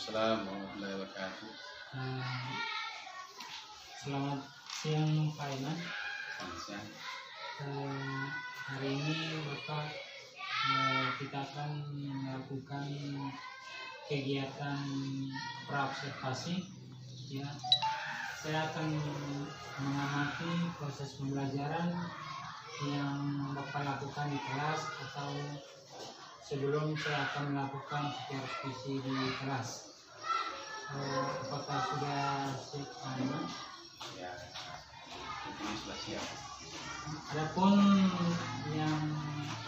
Waalaikumsalam warahmatullahi wabarakatuh. Eh, Selamat siang Pak Iman. Selamat siang. Hari ini Bapak kita akan melakukan kegiatan praobservasi. Ya, saya akan mengamati proses pembelajaran yang Bapak lakukan di kelas atau sebelum saya akan melakukan supervisi di kelas. Apakah sudah siap Pak Iman? Ya, ini sudah siap. Adapun yang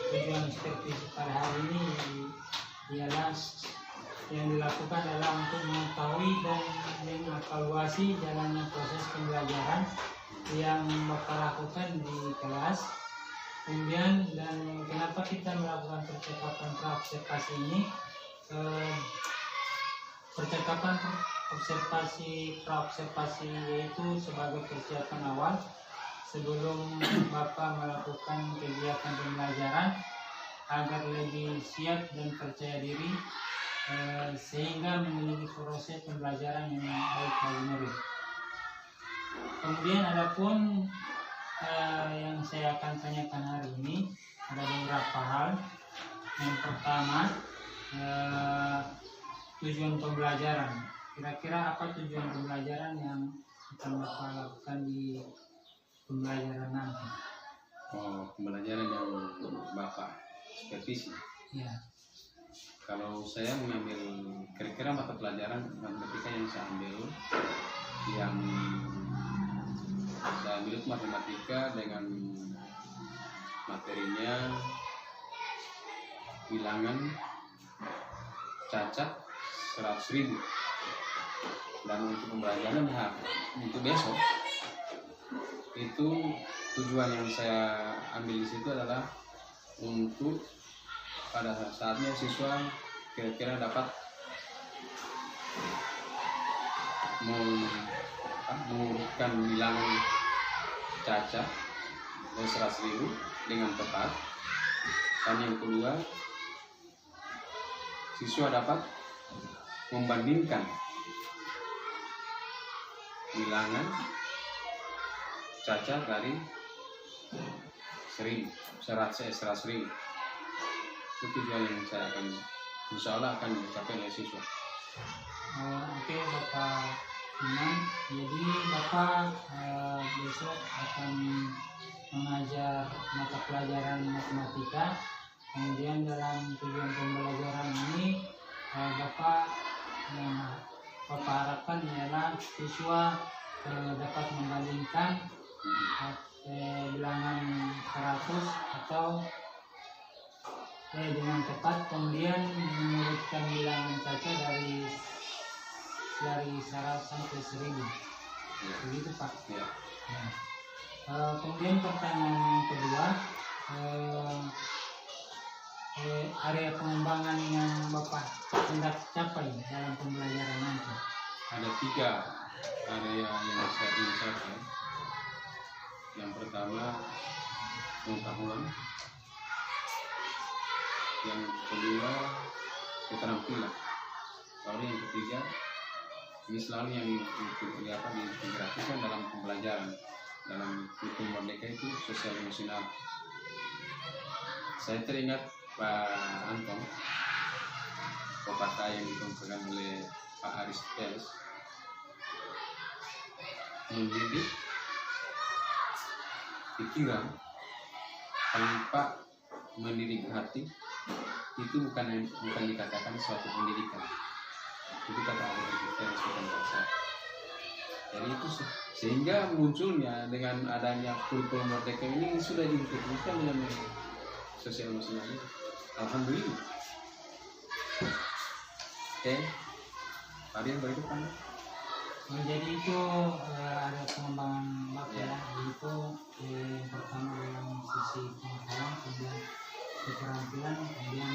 tujuan supervisi pada hari ini ialah yang dilakukan adalah untuk mengetahui dan mengevaluasi jalannya proses pembelajaran yang Bapak lakukan di kelas. Kemudian, dan kenapa kita melakukan percakapan praobservasi ini? Percakapan praobservasi yaitu sebagai persiapan awal sebelum Bapak melakukan kegiatan pembelajaran agar lebih siap dan percaya diri sehingga memiliki proses pembelajaran yang baik bagi murid. Kemudian adapun yang saya akan tanyakan hari ini ada beberapa hal. Yang pertama, tujuan pembelajaran. Kira-kira apa tujuan pembelajaran yang akan Bapak lakukan di pembelajaran nanti? Pembelajaran yang Bapak supervisi. Ya. Kalau saya mengambil kira-kira mata pelajaran matematika yang saya ambil itu matematika dengan materinya bilangan cacat 100.000. Dan untuk pembelajaran untuk besok itu tujuan yang saya ambil di situ adalah untuk pada saatnya siswa kira-kira dapat mengumpulkan bilangan cacat dan 100.000 dengan tepat. Dan yang kedua, siswa dapat membandingkan bilangan cacat dari 100.000. Itu tujuan yang saya akan, insya Allah akan dicapai oleh siswa. Oke, Bapak Iman. Jadi Bapak besok akan mengajar mata pelajaran matematika. Kemudian dalam tujuan pembelajaran ini Bapak harapkan ialah siswa dapat membandingkan bilangan 100 atau dengan tepat, kemudian menurutkan bilangan cacat dari 100 sampai 1.000. Begitu Pak. Ya. Nah, kemudian pertanyaan yang kedua, area pengembangan yang Bapak hendak capai dalam pembelajaran nanti? Ada 3 area yang saya ingin capai. Yang pertama pengetahuan, yang kedua keterampilan, lalu yang ketiga ini selalu yang diperhatikan dalam pembelajaran. Dalam kurikulum Merdeka itu sosial emosional. Saya teringat Pak Anton, pepatah yang dikemukakan oleh Pak Aristoteles, mendidik pikiran tanpa mendidik hati itu bukan dikatakan suatu pendidikan. Itu kata Aristoteles, bukan kata saya. Jadi itu sehingga munculnya dengan adanya kurikulum Merdeka ini sudah dihubungkan dengan sosial emosional ini. Alhamdulillah. Oke, tadi yang berikut Anda. Jadi itu ada pengembangan Bapak ya. Itu yang pertama dalam sisi pengetahuan, kemudian keterampilan, kemudian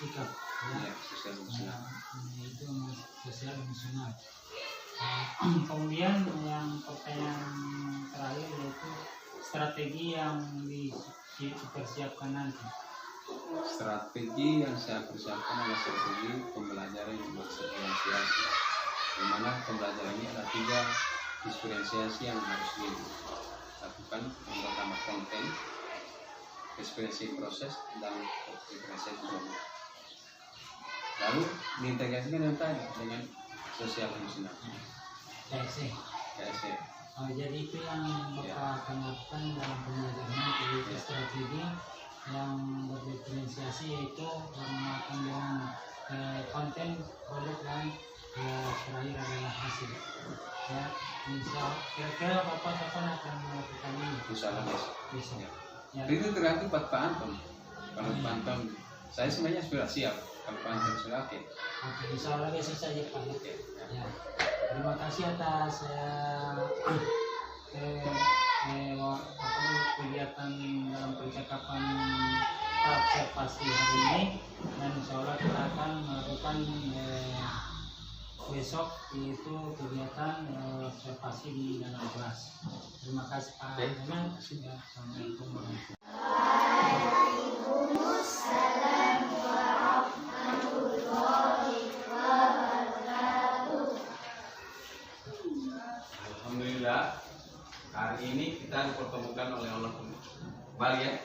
sikap ya, sosial emosional. Itu sosial emosional. Kemudian yang pertanyaan terakhir yaitu strategi yang dipersiapkan nanti. Strategi yang saya persiapkan adalah strategi pembelajaran yang bersequensiasi, di mana pembelajaran ini ada 3 diferensiasi yang harus dilakukan. Yang pertama konten, ekspresi proses, dan diferensiasi produk. Lalu diintegrasikan dengan sosial emosional. KSE. Oh, jadi itu yang Bapak akan lakukan dalam pembelajaran dari strategi yang berdiferensiasi, yaitu menggunakan dengan konten, produk, dan terakhir adalah hasil. Ya, misal kira-kira Bapak kapan akan melakukan ini? Usaha Besok. ya. Itu tergantung buat Pak Anton. Kalau Pak Anton, saya sebenarnya sudah siap. Kalau Pak Anton sudah oke. Oke, insya Allah besok saja Pak. Ya. Terima kasih atas kegiatan dalam percakapan observasi hari ini, dan insya Allah kita akan melakukan besok, yaitu kegiatan observasi di dalam kelas. Terima kasih Pak Ahmad. Assalamualaikum warahmatullahi wabarakatuh. Alhamdulillah, hari ini kita dipertemukan oleh Allah kembali ya,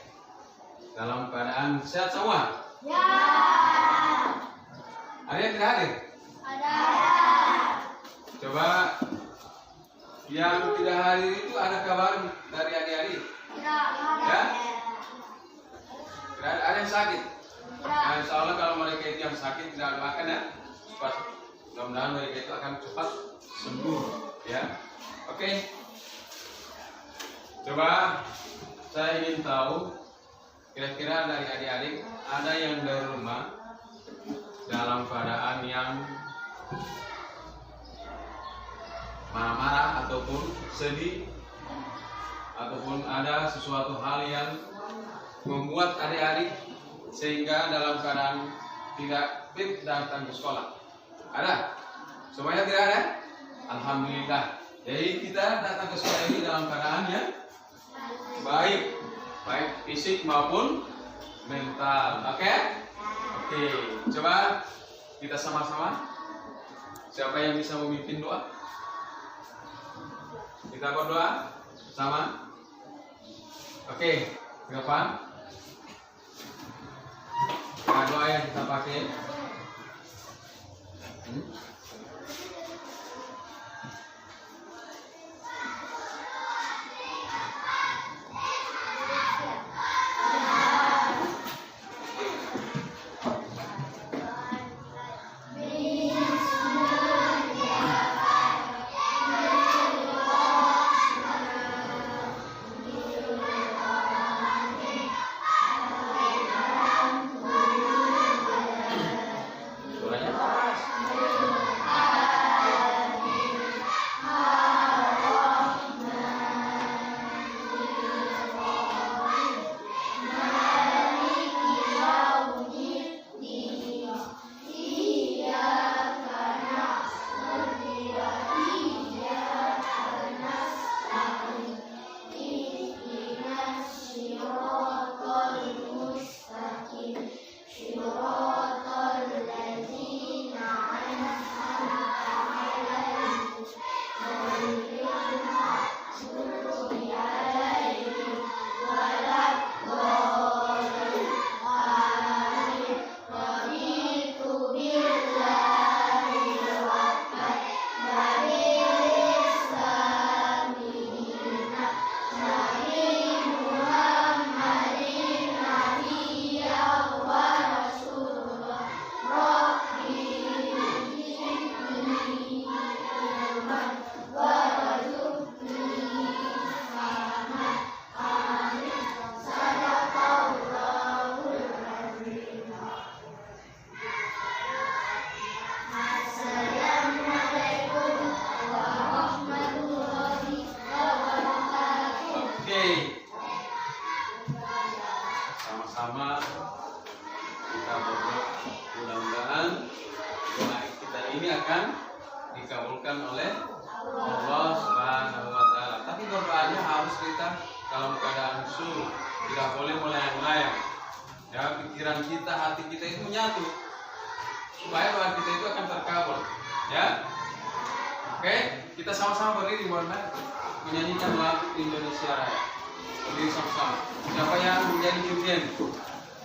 dalam keadaan sehat semua. Ya. Ada yang tidak hadir? Ada. Coba yang tidak hadir itu ada kabar dari adik-adik? Tidak ada. Ya? Tidak ada yang sakit? Tidak. Nah, insya Allah kalau mereka itu yang sakit tidak makan ya, cepat. Mudah-mudahan mereka itu akan cepat sembuh ya. Oke. Coba saya ingin tahu kira-kira dari adik-adik ada yang dari rumah dalam keadaan yang marah-marah ataupun sedih, ataupun ada sesuatu hal yang membuat adik-adik sehingga dalam keadaan tidak fit datang ke sekolah. Ada? Semuanya tidak ada? Alhamdulillah. Jadi kita datang ke sekolah ini dalam keadaan yang baik fisik maupun mental. Oke? Oke. Coba kita sama-sama. Siapa yang bisa memimpin doa? Kita berdoa sama. Oke, ke depan. Nah, doa yang kita pakai. Sama-sama kita berdoa, mudah-mudahan doa kita ini akan dikabulkan oleh Allah Subhanahu wa Ta'ala. Tapi berdoanya harus kita dalam keadaan suruh, tidak boleh melayang-layang. Ya, pikiran kita, hati kita itu menyatu supaya doa kita itu akan terkabul. Ya, oke, kita sama-sama berdiri menyanyikan lagu Indonesia Raya. Berdiri sama-sama. Siapa yang menjadi pimpin?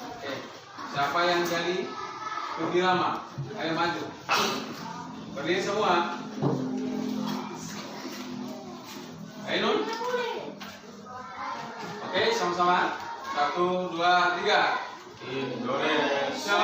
Oke, siapa yang jadi pembirama? Ayo maju. Berdiri semua. Ayo Nun. Oke, sama-sama. 1, 2, 3. Indonesia.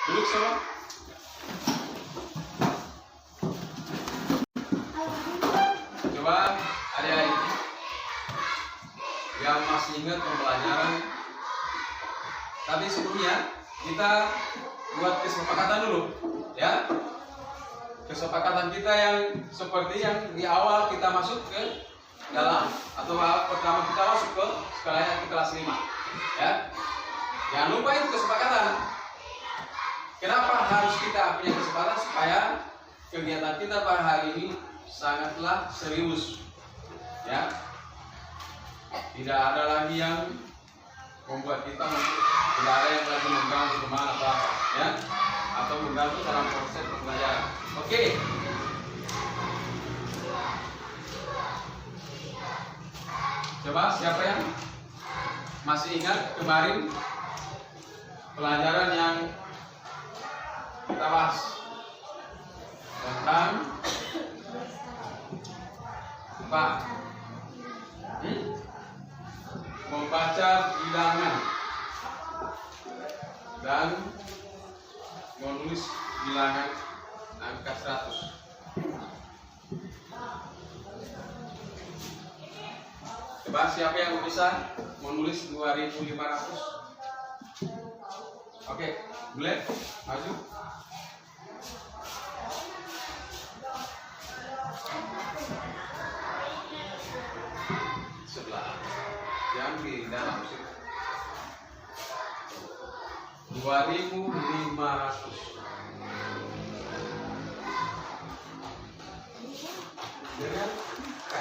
Duduk semua. Coba adik-adik yang masih ingat pembelajaran tadi sebelumnya, kita buat kesepakatan dulu, ya. Kesepakatan kita yang seperti yang di awal kita masuk ke dalam atau pertama kita masuk ke sekolahnya ke kelas 5, ya. Jangan lupa itu kesepakatan. Kenapa harus kita punya kesempatan? Supaya kegiatan kita pada hari ini sangatlah serius, ya. Tidak ada lagi yang membuat kita tidak ada yang lagi mengganggu kemana atau apa, ya, atau mengganggu dalam proses pembelajaran. Oke. Coba siapa yang masih ingat kemarin pelajaran yang kita bahas tentang apa? Membaca bilangan dan menulis bilangan angka 100. Coba siapa yang bisa menulis 2500? Oke, boleh maju. Sebelah yang di dalam situ 2500. Dengan K.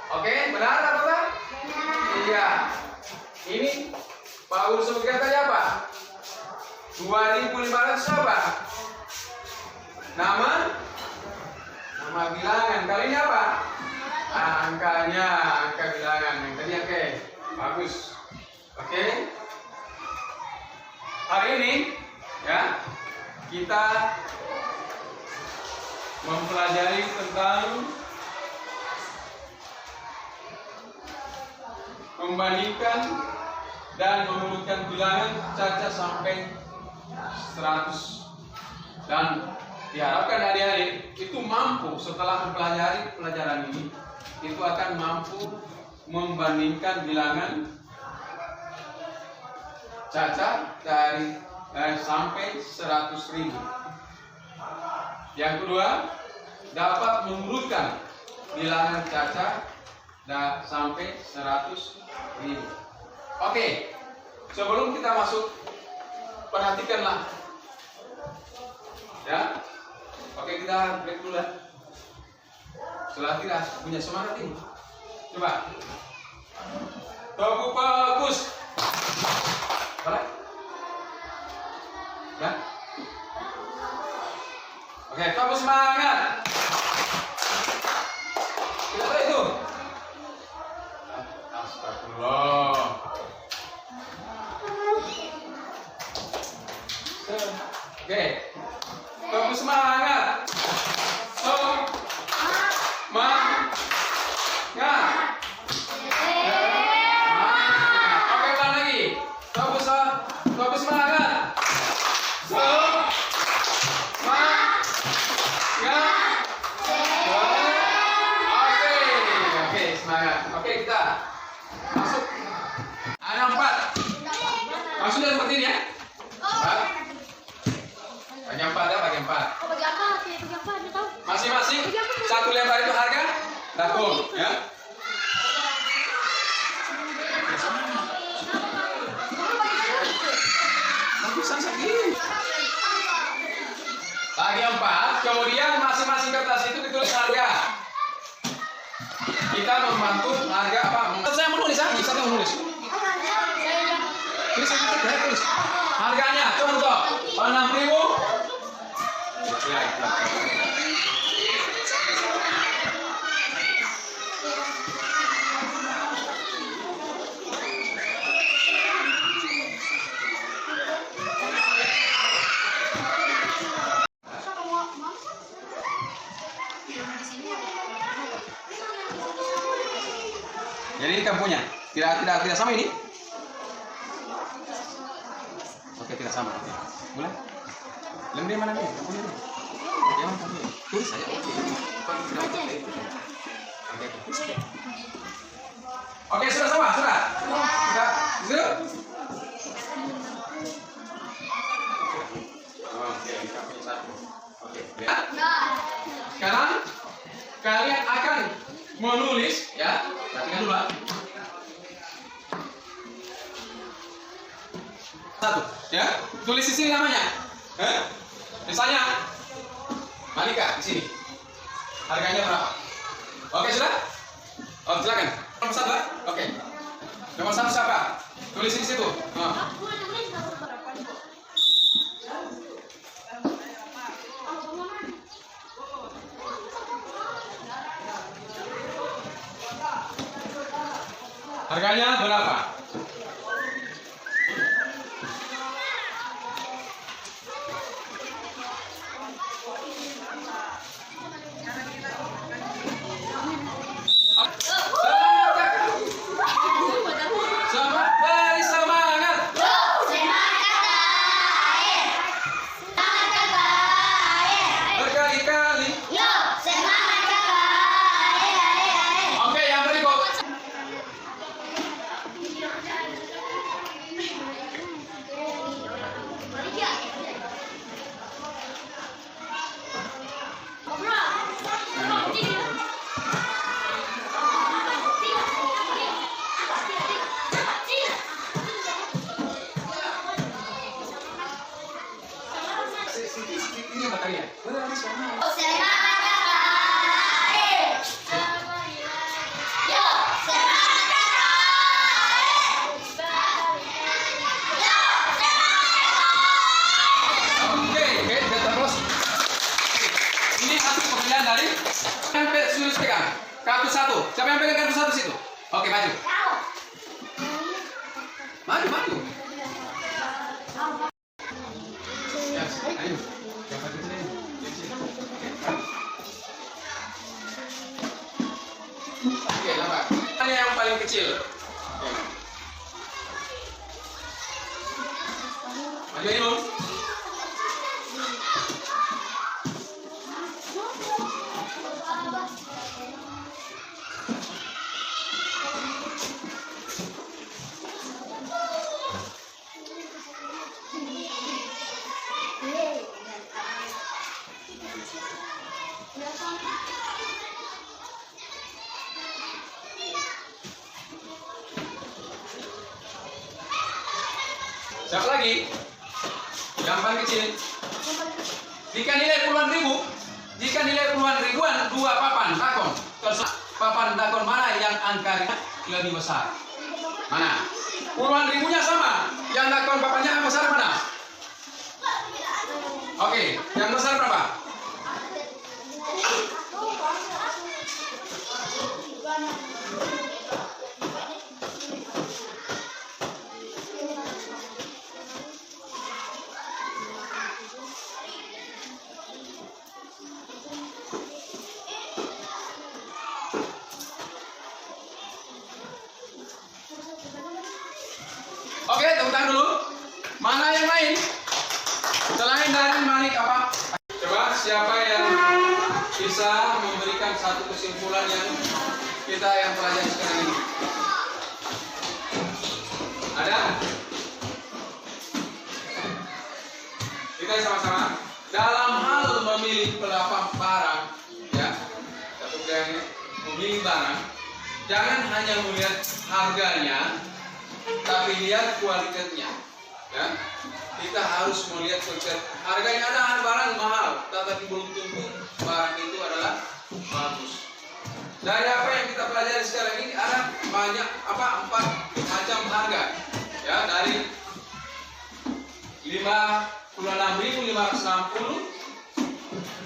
Oke, benar atau tidak? Iya. Ini Pak Guru sebutkan tadi apa? 2500 apa? Nama bilangan. Kali ini apa? Angkanya, angka bilangan. Yang tadi oke. Bagus. Oke. Hari ini ya kita mempelajari tentang membandingkan dan menurunkan bilangan caca sampai 100, dan diharapkan adik-adik itu mampu setelah mempelajari pelajaran ini itu akan mampu membandingkan bilangan cacat dari sampai 100.000. Yang kedua, dapat mengurutkan bilangan cacat sampai 100.000. Oke, sebelum kita masuk, perhatikanlah ya. Oke, kita break dulu ya. Setelah kita punya semangat ini, coba tepuk bagus. Boleh? Ya? Oke, tepuk semangat. Kita tahu itu. Astagfirullah. Oke, tepuk semangat. Maksudnya seperti ini ya. Bagian 4 ya, bagian 4. Masing-masing satu lembar itu harga dakum ya. Bagian 4, kemudian masing-masing kertas itu ditulis harga. Kita membantu harga apa? Saya menulis, bisa menulis. Tulis. Harganya contoh 6.000. Ya, jadi ini kamu punya. Tidak sama ini. Oke, tidak sama. Oke. Boleh? Lembar mana nih? Kamu punya nih. Yang mana kamu? Tulis saja. Oke, sudah sama, sudah. Sudah. Oke, kita punya satu. Oke. Sekarang kalian akan menulis ya. Perhatikan dulu. Satu, ya. Tulis di sini namanya. Misalnya Malika di sini. Harganya berapa? Oke, sudah? Oh, silakan. Nomor 1, oke. Nomor 1 siapa? Tulis di situ. Harganya berapa? Kartu 1. Siapa yang pegang kartu 1 situ? Oke, maju. Maju. Yes, ayo. Siapa di sini? Oke, lambat. Ini yang paling kecil. Maju ini, Bung. Siapa lagi? Yang paling kecil. Jika nilai puluhan ribu, dua papan dakon. Terserah papan dakon mana yang angkanya lebih besar? Mana? Puluhan ribunya sama. Yang dakon papannya yang besar mana? Oke, yang besar berapa? Oke, tepuk tangan dulu. Mana yang lain? Selain dari Malik apa? Coba siapa yang bisa memberikan satu kesimpulan yang kita yang pelajari sekarang ini? Ada? Kita sama-sama. Dalam hal memilih barang, ya, satu yang memilih barang, jangan hanya melihat harganya, tapi lihat kualitasnya. Ya, kita harus melihat kualitas. Harganya ada barang mahal, tapi belum tentu barang itu adalah bagus. Dari apa yang kita pelajari sekarang ini ada banyak 4 macam harga. Ya, dari 56.560,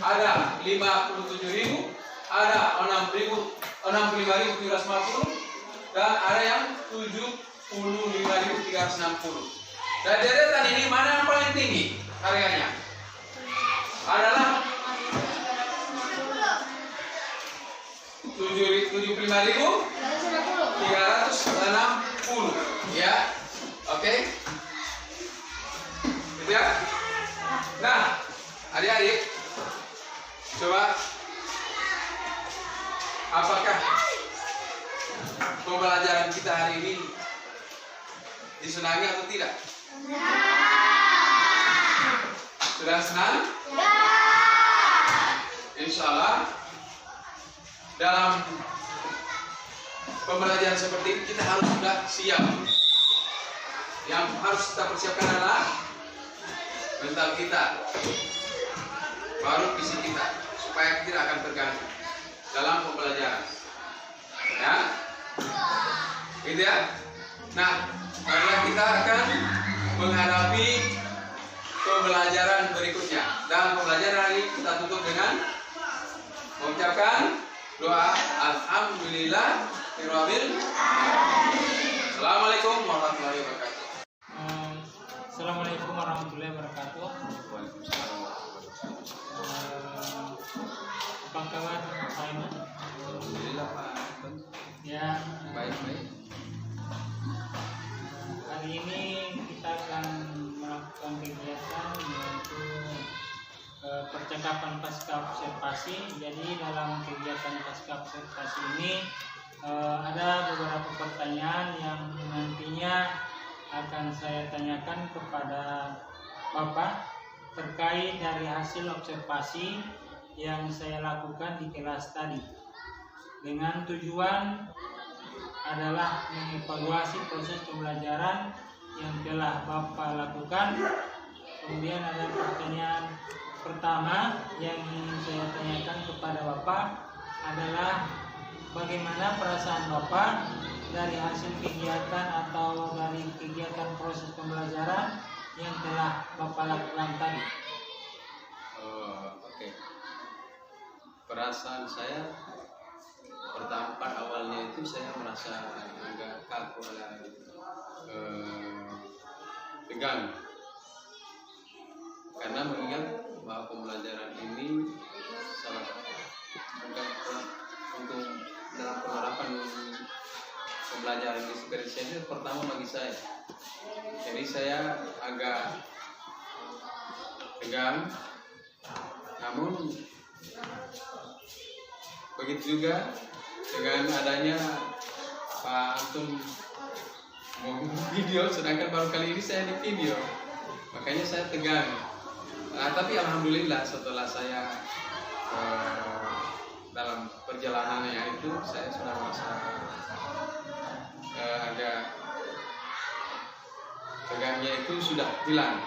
ada 57.000, ada 65.750, dan ada yang 75.360. Dan deretan ini mana yang paling tinggi harganya? Adalah 75.360, ya. Oke. Gitu ya. Nah, adik-adik, coba apakah pembelajaran kita hari ini disenangi atau tidak? Sudah senang? Insya Allah dalam pembelajaran seperti ini kita harus sudah siap. Yang harus kita persiapkan adalah mental kita, baru fisik kita, supaya kita tidak akan terganggu dalam pembelajaran. Ya, gitu ya. Nah, karena kita akan menghadapi pembelajaran berikutnya. Dan pembelajaran ini kita tutup dengan mengucapkan doa alhamdulillah rabbil alamin. Assalamualaikum warahmatullahi wabarakatuh. Assalamualaikum warahmatullahi wabarakatuh. Apa kabar Pak Iman? Alhamdulillah Pak. Ya, Baik-baik. hari ini kita akan melakukan kegiatan yaitu percakapan pasca observasi. Jadi dalam kegiatan pasca observasi ini ada beberapa pertanyaan yang nantinya akan saya tanyakan kepada Bapak terkait dari hasil observasi yang saya lakukan di kelas tadi, dengan tujuan adalah mengevaluasi proses pembelajaran yang telah Bapak lakukan. Kemudian ada pertanyaan pertama yang ingin saya tanyakan kepada Bapak adalah bagaimana perasaan Bapak dari hasil kegiatan atau dari kegiatan proses pembelajaran yang telah Bapak lakukan tadi. Oke. Perasaan saya pertama awalnya itu saya merasa agak kaku, tegang, karena mengingat bahwa pembelajaran ini salah untuk dalam penerapan pembelajaran diskresi itu pertama bagi saya. Jadi saya agak tegang, namun begitu juga dengan adanya Pak Antum mau video, sedangkan baru kali ini saya di video, makanya saya tegang. Nah, tapi alhamdulillah setelah saya dalam perjalanannya itu saya sudah merasa agak tegangnya itu sudah hilang.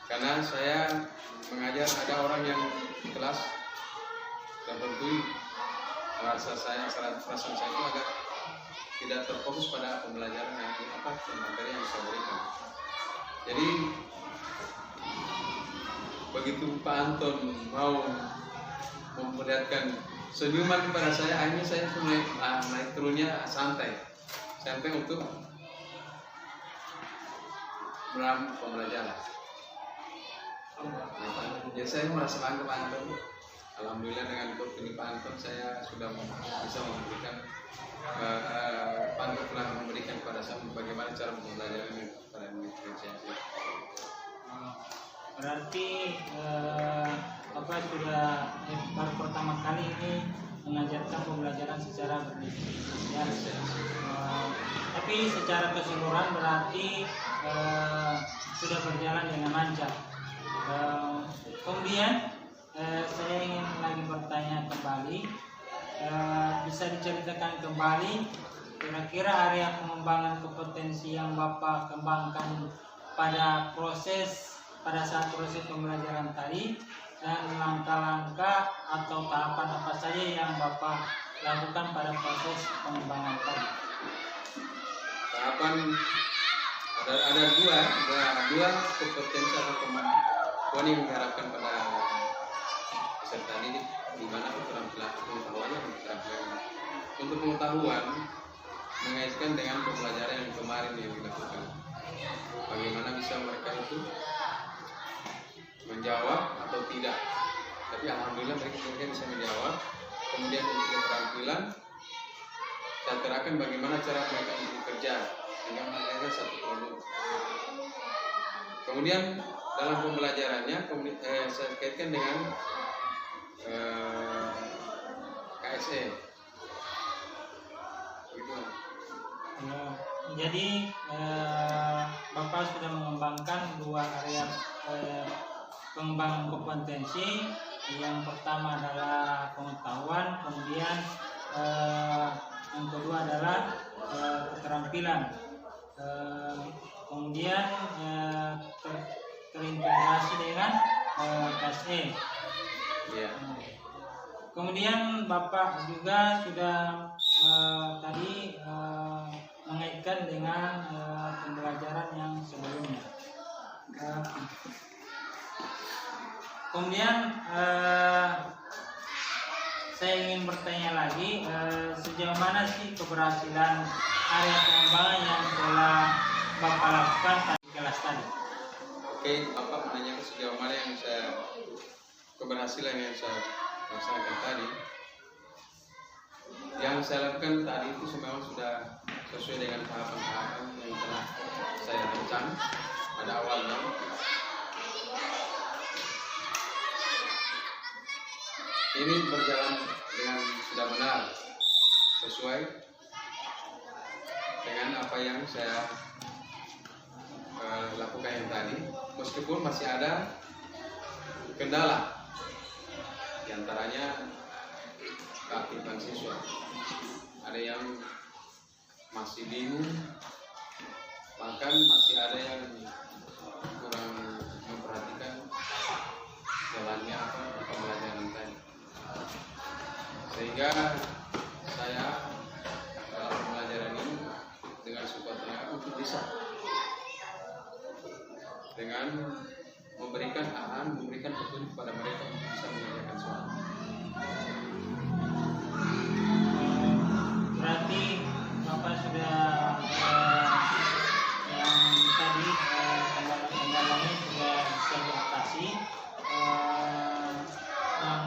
Karena saya mengajar ada orang yang di kelas dan tentu perasaan saya itu agak tidak terfokus pada pembelajaran yang materi yang saya berikan. Jadi begitu Pak Anton mau memperlihatkan senyuman kepada saya, akhirnya saya mulai naik turunnya santai untuk dalam pembelajaran. Jadi saya merasa bangga Pak Anton. Alhamdulillah dengan ini Pak Anton saya sudah bisa memberikan Pak Anton telah memberikan kepada saya bagaimana cara pembelajaran pada murid saya. Berarti Bapak sudah baru pertama kali ini mengajarkan pembelajaran secara berdiskusi. Tapi secara keseluruhan berarti sudah berjalan dengan lancar. Kemudian saya ingin lagi bertanya kembali, bisa diceritakan kembali kira-kira area pengembangan kompetensi yang Bapak kembangkan pada saat proses pembelajaran tadi, dan langkah-langkah atau tahapan apa saja yang Bapak lakukan pada proses pengembangan tadi. Tahapan ada dua kompetensi atau kemampuan yang diharapkan pada peserta didik, di mana keterampilan pengetahuan dan keterampilan. Untuk pengetahuan mengaitkan dengan pembelajaran yang kemarin yang dilakukan. Bagaimana bisa mereka itu menjawab atau tidak. Tapi alhamdulillah mereka bisa menjawab. Kemudian untuk keterampilan saya terapkan bagaimana cara mereka untuk bekerja sehingga menghasilkan satu produk. Kemudian dalam pembelajarannya saya kaitkan dengan KSE. Begitu. Jadi Bapak sudah mengembangkan dua area pengembangan kompetensi. Yang pertama adalah pengetahuan, kemudian yang kedua adalah keterampilan. Kemudian terintegrasi dengan KSE. Yeah. Kemudian Bapak juga sudah tadi mengaitkan dengan pembelajaran yang sebelumnya. Kemudian saya ingin bertanya lagi, sejauh mana sih keberhasilan area pengembangan yang telah Bapak lakukan di kelas tadi? Oke, Bapak menanyakan sejauh mana yang keberhasilan yang saya laksanakan tadi. Yang saya lakukan tadi itu memang sudah sesuai dengan tahapan-tahapan yang telah saya rencanakan pada awalnya. Ini berjalan dengan sudah benar, sesuai dengan apa yang saya lakukan yang tadi. Meskipun masih ada kendala, diantaranya keaktifan siswa. Ada yang masih bingung, bahkan masih ada yang kurang memperhatikan jalannya pembelajaran tadi. Sehingga saya dalam pembelajaran ini dengan support tenaga untuk bisa dengan memberikan arahan, memberikan petunjuk kepada mereka untuk bisa mengerjakan soal. Berarti Bapak sudah yang tadi kendala-kendalanya sudah bisa diatasi. Yang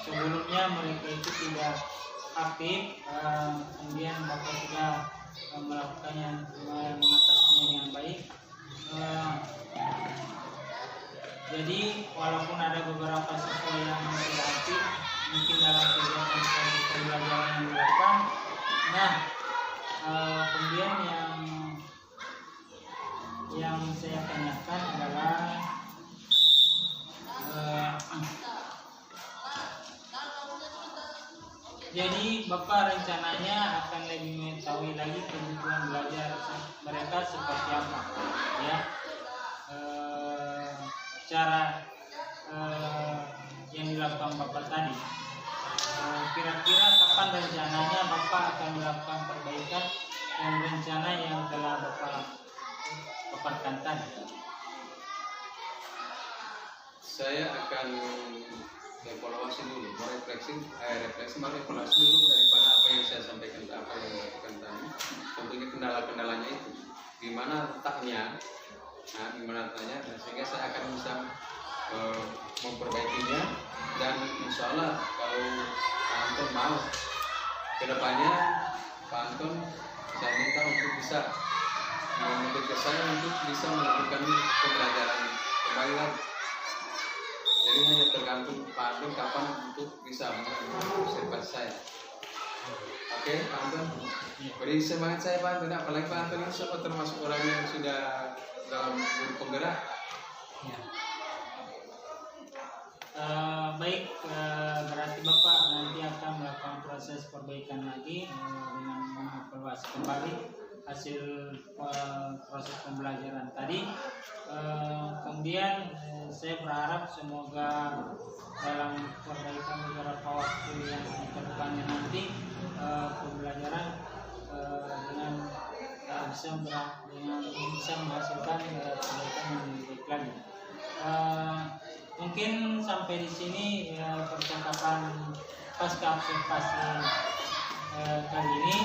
sebelumnya mereka itu tidak aktif, kemudian Bapak sudah melakukannya, mengatasinya dengan baik. Jadi walaupun ada beberapa siswa yang tidak aktif, mungkin dalam kegiatan pembelajaran yang dilakukan. Nah, kemudian yang saya tanyakan adalah Jadi Bapak rencananya akan lebih mengetahui lagi kebutuhan belajar mereka seperti apa, ya. Cara yang dilakukan Bapak tadi. Kira-kira kapan rencananya Bapak akan melakukan perbaikan dan rencana yang telah Bapak paparkan tadi? Saya akan evaluasi dulu, refleksi malah evaluasi dulu daripada apa yang saya sampaikan, apa yang saya lakukan tadi. Tentunya kendala-kendalanya itu, di mana letaknya, dan sehingga saya akan bisa memperbaikinya. Dan insya Allah kalau Pak Anton mau kedepannya, Pak Anton saya minta untuk bisa menuntut ke saya untuk bisa melakukan pembelajaran kembali lagi. Jadi hanya tergantung Pak Anton kapan untuk bisa mengobservasi saya. Oke, Pak Anton, beri semangat saya Pak Anton. Apalagi Pak Anton ini termasuk orang yang sudah dalam penggerak. Ya. Baik, berarti Bapak nanti akan melakukan proses perbaikan lagi dengan mengevaluasi kembali hasil proses pembelajaran tadi. Kemudian saya berharap semoga dalam perbaikan beberapa waktu yang ke depannya nanti pembelajaran dengan bisa menghasilkan perbaikan yang lebih baik lagi. Mungkin sampai di sini percakapan pasca observasi kali ini.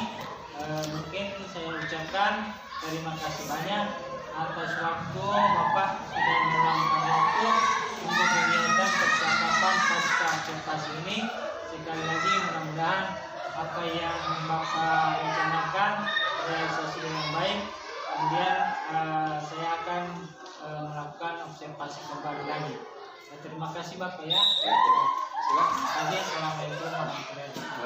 Mungkin saya ucapkan terima kasih banyak atas waktu Bapak sudah meluangkan waktu untuk kegiatan percakapan pasca observasi ini. Sekali lagi mudah-mudahan apa yang Bapak rencanakan realisasi dengan baik. Kemudian saya akan melakukan observasi kembali lagi. Terima kasih Bapak ya. Silakan. Assalamualaikum warahmatullahi wabarakatuh.